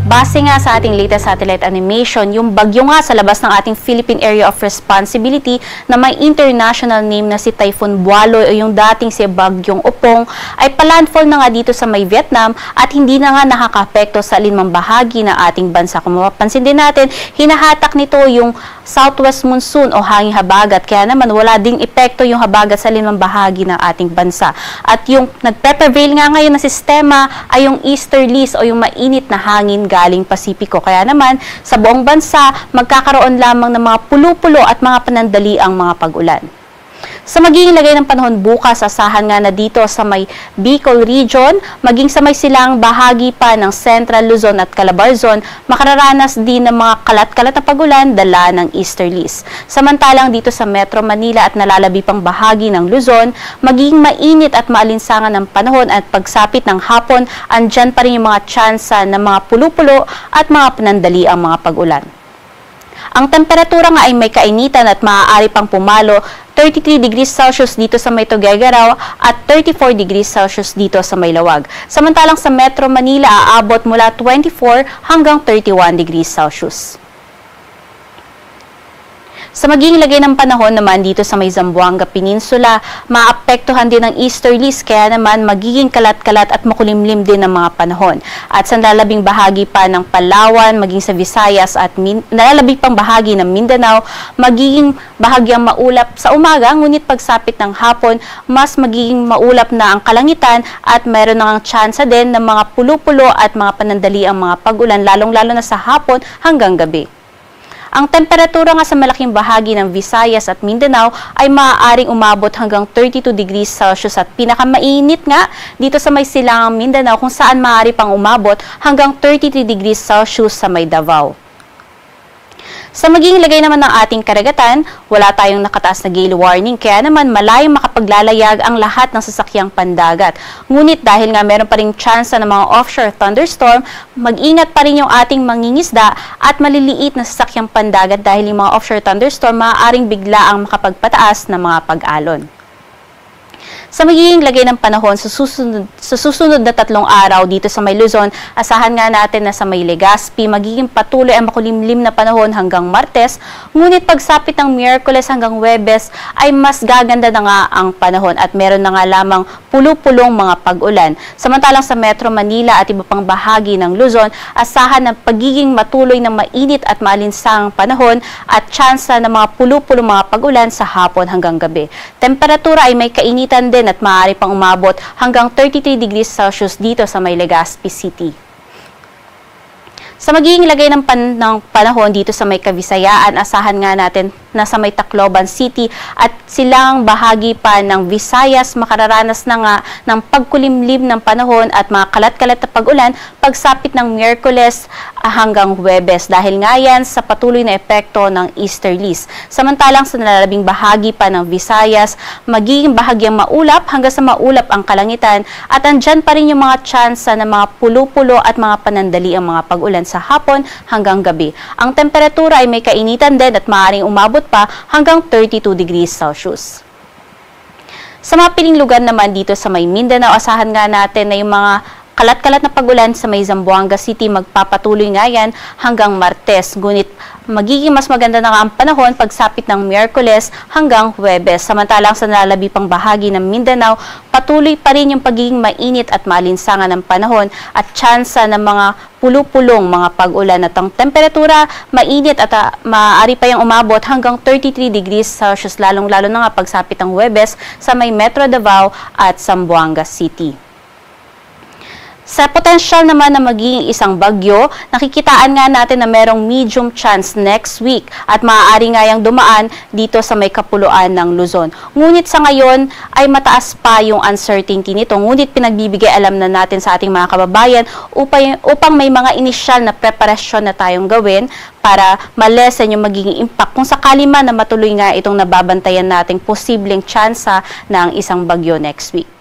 Base nga sa ating latest satellite animation, yung bagyo nga sa labas ng ating Philippine Area of Responsibility na may international name na si Typhoon Bualoy o yung dating si Bagyong Upong ay palandfall na nga dito sa may Vietnam at hindi na nga nakakaapekto sa alinmang bahagi ng ating bansa. Kung mapapansin din natin, hinahatak nito yung southwest monsoon o hanging habagat, kaya naman wala ding epekto yung habagat sa alinmang bahagi ng ating bansa. At yung nagpe-prevail nga ngayon na sistema ay yung easterlies o yung mainit na hangin galing Pasipiko. Kaya naman sa buong bansa magkakaroon lamang ng mga pulo-pulo at mga panandaliang mga pag-ulan. Sa magiging lagay ng panahon bukas, asahan nga na dito sa may Bicol Region, maging sa may silang bahagi pa ng Central Luzon at Calabarzon, makararanas din ng mga kalat-kalat na pag-ulan dala ng easterlies. Samantalang dito sa Metro Manila at nalalabi pang bahagi ng Luzon, magiging mainit at maalinsangan ng panahon at pagsapit ng hapon, andyan pa rin yung mga tsansa ng mga pulo-pulo at mga panandali ang mga pag-ulan. Ang temperatura nga ay may kainitan at maaari pang pumalo 33 degrees Celsius dito sa may Tuguegarao at 34 degrees Celsius dito sa may Lawag. Samantalang sa Metro Manila, aabot mula 24 hanggang 31 degrees Celsius. Sa magiging lagay ng panahon naman dito sa may Zamboanga Peninsula, maapektuhan din ng easterlies, kaya naman magiging kalat-kalat at makulimlim din ang mga panahon. At sa nalalabing bahagi pa ng Palawan, maging sa Visayas at nalalabing pang bahagi ng Mindanao, magiging bahagyang maulap sa umaga, ngunit pagsapit ng hapon, mas magiging maulap na ang kalangitan at mayroon ng tsansa din ng mga pulo-pulo at mga panandali ang mga pag-ulan, lalong-lalo na sa hapon hanggang gabi. Ang temperatura nga sa malaking bahagi ng Visayas at Mindanao ay maaaring umabot hanggang 32 degrees Celsius at pinakamainit nga dito sa may silangang Mindanao kung saan maaari pang umabot hanggang 33 degrees Celsius sa may Davao. Sa magiging lagay naman ng ating karagatan, wala tayong nakataas na gale warning, kaya naman malayong makapaglalayag ang lahat ng sasakyang pandagat. Ngunit dahil nga meron pa ring tsansa ng mga offshore thunderstorm, mag-ingat pa rin yung ating mangingisda at maliliit na sasakyang pandagat dahil yung mga offshore thunderstorm maaaring bigla ang makapagpataas ng mga pag-alon. Sa magiging lagay ng panahon sa susunod na 3 araw dito sa may Luzon, asahan nga natin na sa may Legazpi, magiging patuloy ang makulimlim na panahon hanggang Martes, ngunit pagsapit ng Miyerkules hanggang Huwebes ay mas gaganda na nga ang panahon at meron na nga lamang pulo-pulong mga pag-ulan. Samantalang sa Metro Manila at iba pang bahagi ng Luzon, asahan ng pagiging matuloy ng mainit at maalinsang panahon at tsansa ng mga pulo-pulong mga pag-ulan sa hapon hanggang gabi. Temperatura ay may kainitan din at maaari pang umabot hanggang 33 degrees Celsius dito sa may Legazpi City. Sa magiging lagay ng panahon dito sa may Kavisayaan, asahan nga natin na sa may Tacloban City at silang bahagi pa ng Visayas makararanas na nga ng pagkulimlim ng panahon at mga kalat-kalat na pag-ulan pagsapit ng Miyerkules hanggang Huwebes dahil nga yan sa patuloy na epekto ng easterlies. Samantalang sa nalalabing bahagi pa ng Visayas, magiging bahagyang maulap hanggang sa maulap ang kalangitan at andyan pa rin yung mga tsansa ng mga pulo-pulo at mga panandali ang mga pag-ulan sa hapon hanggang gabi. Ang temperatura ay may kainitan din at maaaring umabot pa hanggang 32 degrees Celsius. Sa mga piling lugar naman dito sa may Mindanao, asahan nga natin na yung mga kalat-kalat na pag-ulan sa may Zamboanga City magpapatuloy nga yan hanggang Martes. Ngunit magiging mas maganda na nga ang panahon pagsapit ng Miyerkules hanggang Huwebes. Samantalang sa nalalabi pang bahagi ng Mindanao, patuloy pa rin yung pagiging mainit at maalinsangan ng panahon at tsansa ng mga pulo-pulong mga pag-ulan at ang temperatura mainit at maaari pa yung umabot hanggang 33 degrees Celsius lalong-lalo na nga pagsapit ng Huwebes sa may Metro Davao at Zamboanga City. Sa potensyal naman na magiging isang bagyo, nakikitaan nga natin na merong medium chance next week at maaari nga yung dumaan dito sa may kapuluan ng Luzon. Ngunit sa ngayon ay mataas pa yung uncertainty nito. Ngunit pinagbibigay alam na natin sa ating mga kababayan upang may mga inisyal na preparasyon na tayong gawin para malesen yung magiging impact kung sakali man na matuloy nga itong nababantayan nating posibleng tsansa ng isang bagyo next week.